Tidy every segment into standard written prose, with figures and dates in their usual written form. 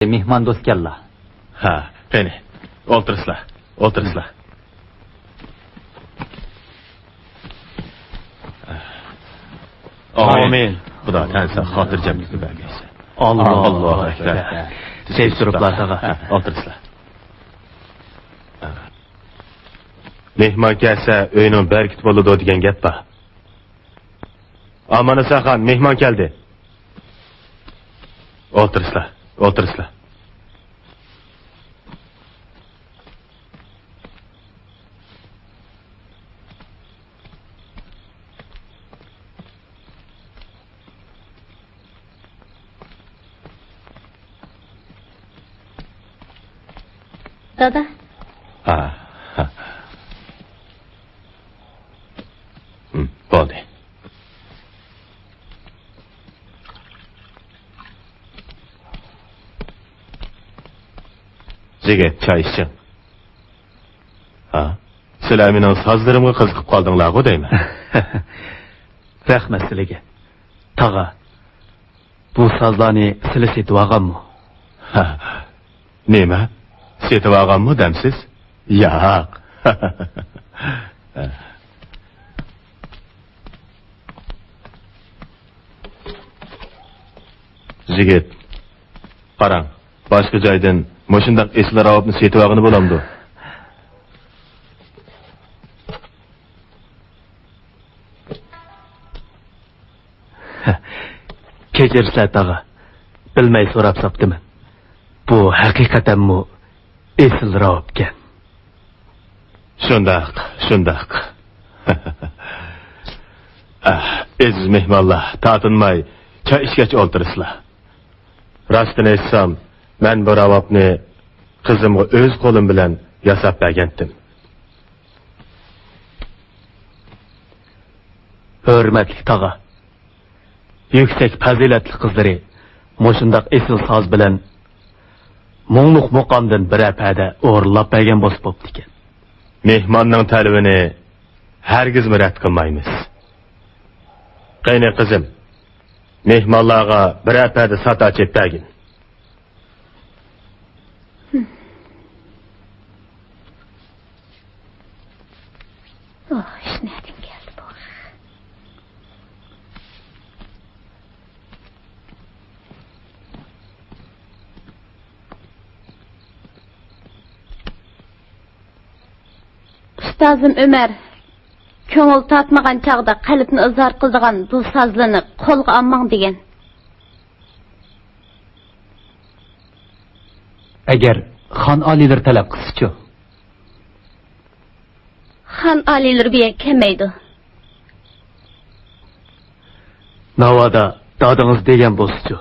mehmon do'st kellar. Ha, qani. O'tirsizlar. Amin. Xudo tansa xotirjamlikni bergaysa. Allohu akbar. Sev turiblar tag'a. O'tirsizlar. Mehmon kelsa, uyning barkat bo'ladi degan gap bor. Amana Saxon, mehmon keldi. O'tirsizlar. Dada. Ha. Bo'ldi. Jigit choy iching. Ha? Sizlar mening sozlarimga qiziqib qoldinglar-ku deyman. Rahmat sizlarga. Tag'a. Bu sozlarni sizlar setib olganmi? Nima? Setib olganmi demsiz? Yo'q. Jigit, qarang, boshqa joydan mushundaq eslar olibni setib olgani bo'lamdi. Kechirsa tag'a. Bilmay so'rab sapdiman. Bu haqiqatanmi esil ravobgan. Shundaq. Aziz mehmonlar, tatinmay choy ichgach o'tirsizlar. Rostini aytsam, men bu ravobni qizimga o'z qo'lim bilan yasab bergandim. Hurmatli tag'a. Yuksak fazilatli qizlari mushundaq esil soz bilan Mo'ngluq muqomdan bir apada o'rlab bergan bo'lib bo'pti ekan. Mehmonning talabini hargiz rad qilmaymiz. Qayni qizim, mehmonlarga bir apada sat ochib bergin. Ishnadim keldi bu. Ustozim Ömer ko'ngil tatmagan chaqda qalbni izhor qildigan bu sozlarni qo'lga olmang degan. Agar xon olilar talab qilsa-chi? Xon olilar bilan kelmaydi. Navoda dadingiz degan bo'lsa-chi?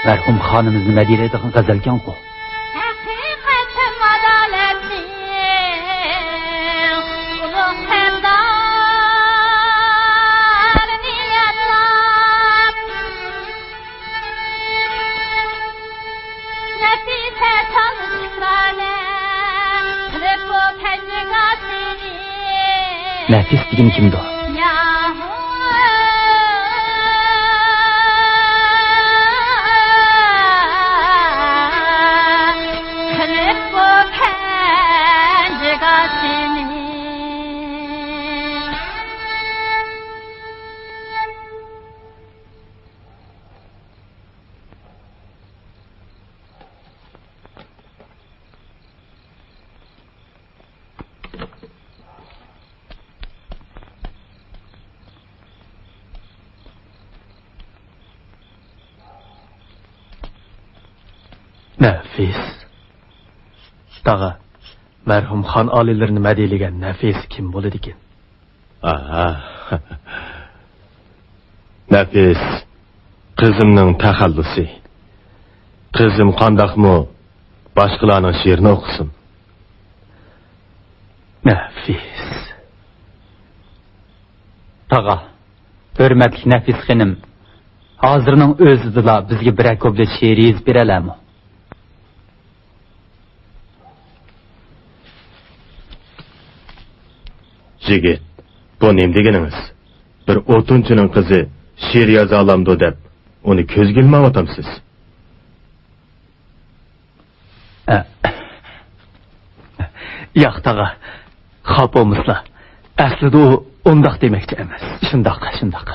Merhum xonimiz nima deydigan g'azalkan-ku. Haqiqatim adolatli ulug' sardor niyatlab nafisa çalışmalarla qilib bu panjigasini Nafis degan kimdir? Nafis. Dağa, merhum xon olilarini madiylagan Nafis kim bo'ladi ekan? Aha. Nafis, qizimning taxallusi. Qizim qandaqmı başqalarning she'rini o'qisin. Nafis. Dağa, hurmatli Nafis xonim, hozirning o'zida bizga bir ko'plik she'r yozib beralarmi? Jigit, bu nima deganingiz? Bir o'tinchining qizi she'r yoza olamdi deb, uni ko'zga ilmayapsiz. Yo'q, dağa, xop bo'lmaslar. Aslida u undoq demoqchi emas. Shundoq.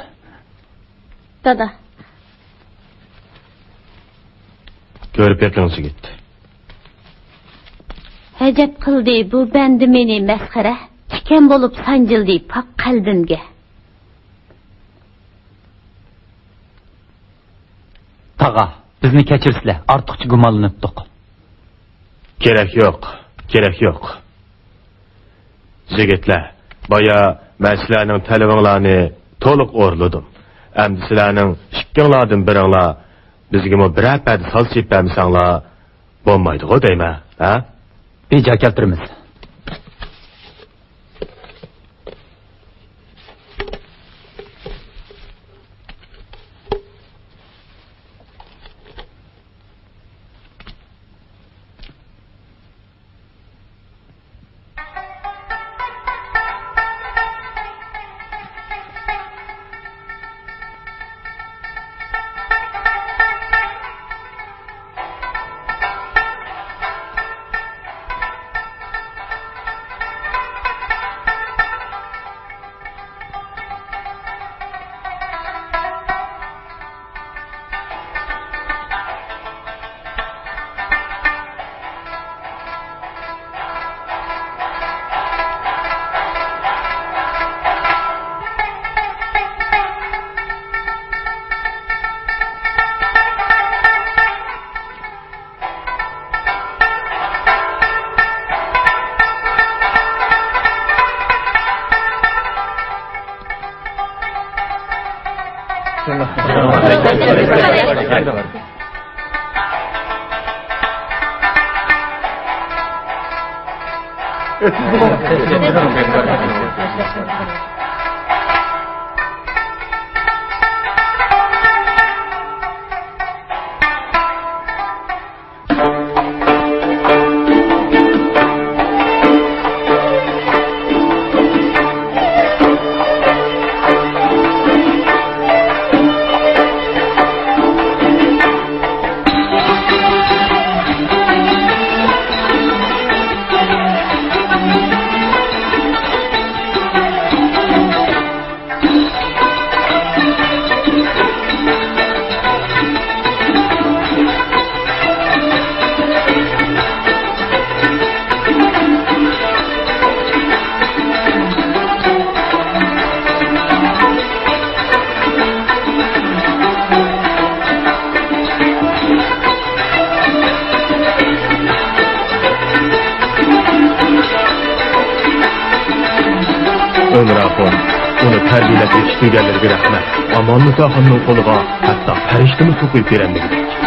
Dada, Ko'rib beqing Jigit. hajab qildi bu bandi meni masxara. Tikan bo'lib sanjildi pok qalbimga. Dağa, bizni kechirsizlar. Ortiqcha gumonlanibdik. Kerak yo'q. Jigitlar, baya men sizlarning talabinglarni to'liq o'rladim. Endi sizlarning ikkinglardan biringlar bizga biror payda solib bermasanglar bo'lmaydi-ku deyman, ha? Beja keltiramiz. Ömrahon, onu terbiyelep yetiştirgenlerine rahmet. Aman Musa Han'ın koluğa hatta periştimi sokup verenleri.